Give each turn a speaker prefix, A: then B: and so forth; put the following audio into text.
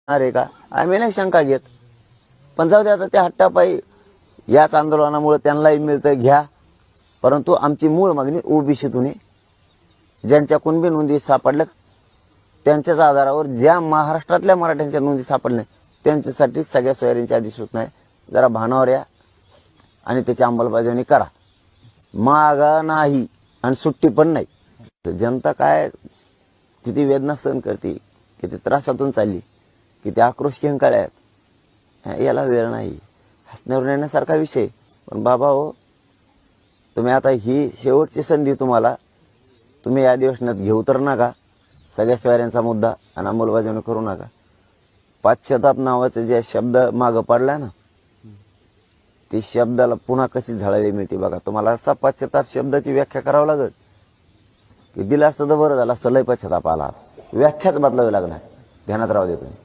A: अरे का आम्ही नाही शंका घेत, पण जाऊ दे आता त्या हट्टापायी याच आंदोलनामुळे त्यांनाही मिळतं घ्या, परंतु आमची मूळ मागणी ओबीसीतून ज्यांच्या कुणबी नोंदी सापडल्यात त्यांच्याच आधारावर ज्या महाराष्ट्रातल्या मराठ्यांच्या नोंदी सापडल्या त्यांच्यासाठी सगळ्या सोयऱ्यांची अधिसूचना आहे. जरा भानावर या आणि त्याची अंमलबजावणी करा. मागा नाही आणि सुट्टी पण नाही. जनता काय किती वेदना सहन करते, किती त्रासातून चालली, किती आक्रोश किंकाळ्या आहेत, याला वेळ नाही. हसण्यावर नेण्यासारखा विषय. पण बाबा हो, तुम्ही आता ही शेवटची संधी, तुम्ही या अधिवेशनात घेऊ तर नका सगळ्या सोयऱ्यांचा मुद्दा आणि अंमलबजावणी करू नका. पाश्चाताप नावाचे जे शब्द मागं पडलाय ना, ती शब्दाला पुन्हा कशी झळाळी मिळते बघा. तुम्हाला असा पाश्चाताप शब्दाची व्याख्या करावं लागत की दिलं असतं तर बरं झालं असतं. लय पश्चाताप आला, व्याख्याच बदलावी लागणार. ध्यानात राहू दे तुम्ही.